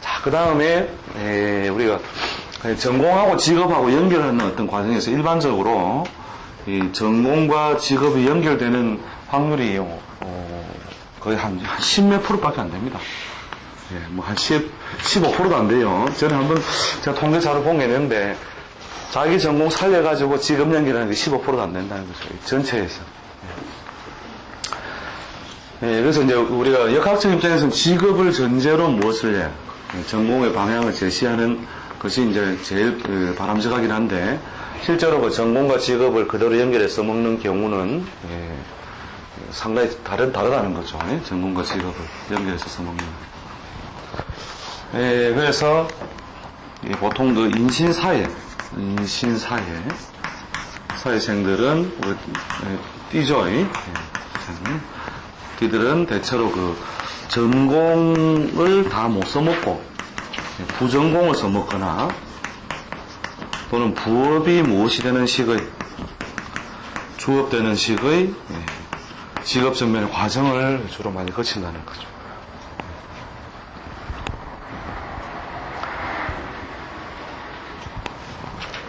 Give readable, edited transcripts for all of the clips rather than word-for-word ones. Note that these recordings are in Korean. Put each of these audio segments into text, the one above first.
자, 그 다음에, 우리가 전공하고 직업하고 연결하는 어떤 과정에서 일반적으로 이 전공과 직업이 연결되는 확률이 거의 한 10몇 프로밖에 안 됩니다. 예, 뭐 한 15%도 안 돼요. 전에 한번 제가 통계 자료 본 게 있는데 자기 전공 살려가지고 직업 연결하는 게 15%도 안 된다는 거죠. 전체에서. 예, 그래서 이제 우리가 역학적 입장에서는 직업을 전제로 무엇을 해? 전공의 방향을 제시하는 것이 이제 제일 바람직하긴 한데 실제로 그 전공과 직업을 그대로 연결해서 먹는 경우는 상당히 다르다는 거죠. 예? 전공과 직업을 연결해서 써먹는. 그래서 보통 그 사회생들은 띠죠. 띠들은 대체로 그 전공을 다 못 써먹고 부전공을 써먹거나 또는 부업이 무엇이 되는 식의 주업되는 식의 직업 전면의 과정을 주로 많이 거친다는 거죠.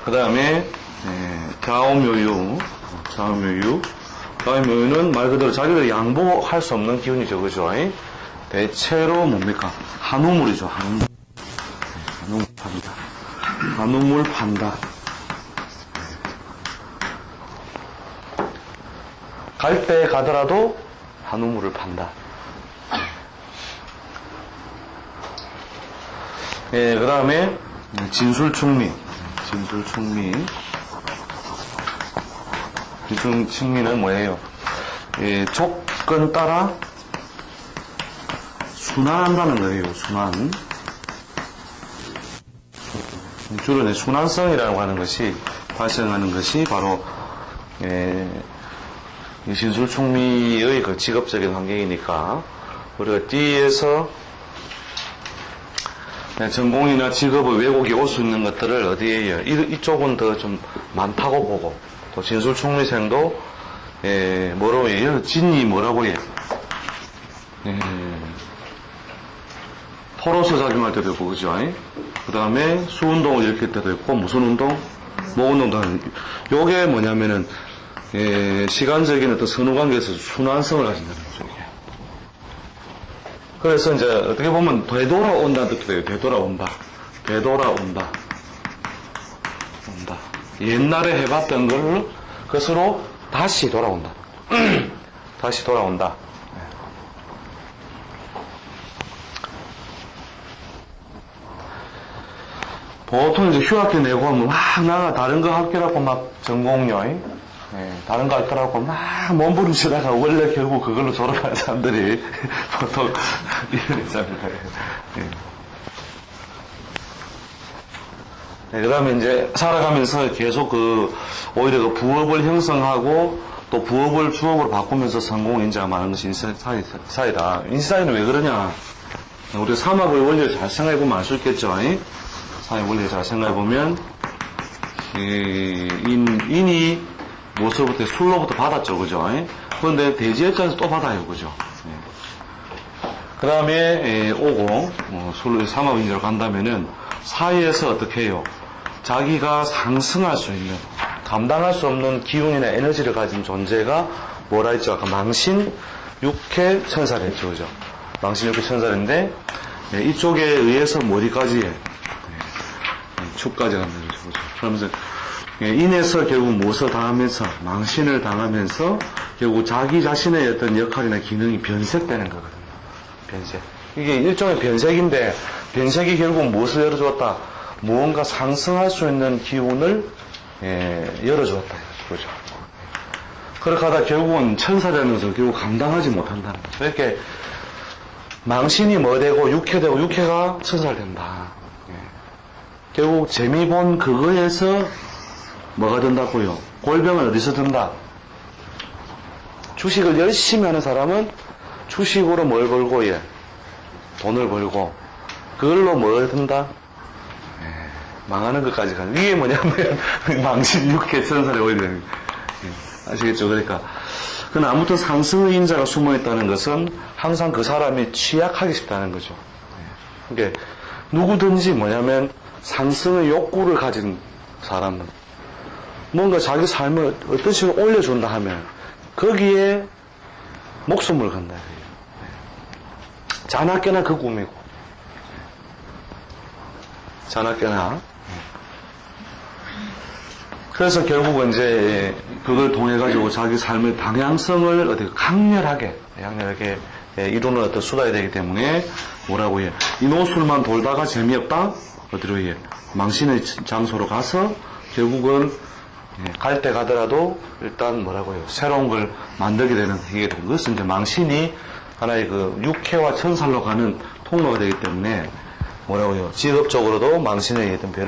그 다음에 좌우묘유는 말 그대로 자기들 양보할 수 없는 기운이죠. 그죠? 대체로 뭡니까? 한우물이죠. 한우물 판다. 갈 때 가더라도 한우물을 판다. 그 다음에 진술충미. 진술충미는 뭐예요? 조건 따라 순환한다는 거예요. 순환. 주로 순환성이라고 하는 것이 발생하는 것이 바로 이 진술충미의 그 직업적인 환경이니까 우리가 띠에서 전공이나 직업의 왜곡이 올 수 있는 것들을 어디에 이쪽은 더 좀 많다고 보고 또 진술충미생도 뭐라고 해요? 진이 뭐라고 해요? 토로서 작용할 때도 있고 그죠? 그 다음에 수운동을 일으킬 때도 있고 무슨 운동? 목운동도 하는 요게 뭐냐면은 시간적인 어떤 선후관계에서 순환성을 가진다는 거죠. 그래서 이제 어떻게 보면 되돌아온다는 뜻도 돼요. 되돌아온다. 옛날에 해봤던 것으로 다시 돌아온다. 다시 돌아온다. 보통 이제 휴학기 내고 하면 나가 다른 거 학교라고 막 전공료, 다른 거 학교라고 막 몸부림치다가 원래 결국 그걸로 졸업하는 사람들이 보통 이런 있잖아요. 그 다음에 이제 살아가면서 계속 오히려 그 부업을 형성하고 또 부업을 주업으로 바꾸면서 성공 인자가 많은 것이 인사이다. 인사이는 왜 그러냐? 우리가 삼합의 원리를 잘 생각해보면 알 수 있겠죠. 사회 원리를 잘 생각해보면, 인이 무엇으로부터, 술로부터 받았죠. 그죠? 그런데 대지 입장에서 또 받아요. 그죠? 그 다음에, 오고, 삼합인자로 간다면은, 사회에서 어떻게 해요? 자기가 상승할 수 있는, 감당할 수 없는 기운이나 에너지를 가진 존재가 뭐라 했죠? 아까 망신, 육해, 천사를 했죠. 그죠? 망신, 육해, 천사인데, 이쪽에 의해서 머리까지 축까지 간다는 거죠. 그러면서 인해서 결국 무엇을 당하면서 망신을 당하면서 결국 자기 자신의 어떤 역할이나 기능이 변색되는 거거든요. 변색. 이게 일종의 변색인데 변색이 결국 무엇을 열어주었다? 무언가 상승할 수 있는 기운을 열어주었다. 그렇죠. 그렇게 하다 결국은 천사되는 것을 결국 감당하지 못한다는 거죠. 이렇게 망신이 뭐 되고 육해되고 육해가 천사를 된다. 결국 재미 본 그거에서 뭐가 된다고요? 골병은 어디서 든다? 주식을 열심히 하는 사람은 주식으로 뭘 벌고 돈을 벌고 그걸로 뭘 든다? 망하는 것까지 가는. 이게 뭐냐면 망신 육해 천사를 오히려 아시겠죠? 그러니까 그러나 아무튼 상승의 인자가 숨어있다는 것은 항상 그 사람이 취약하기 쉽다는 거죠. 이게 누구든지 뭐냐면 상승의 욕구를 가진 사람은 뭔가 자기 삶을 어떤 식으로 올려준다 하면 거기에 목숨을 건다. 자나깨나 그 꿈이고. 자나깨나. 그래서 결국은 이제 그걸 통해 가지고 자기 삶의 방향성을 어떻게 강렬하게 이루는 어떤 수단이 되기 때문에 뭐라고 해? 이 노술만 돌다가 재미없다? 어디로 해? 망신의 장소로 가서 결국은 갈 때 가더라도 일단 뭐라고 해요? 새로운 걸 만들게 되는 이게 된 것은 이제 망신이 하나의 그 육해와 천살로 가는 통로가 되기 때문에 뭐라고 해요? 직업적으로도 망신의 어떤 배를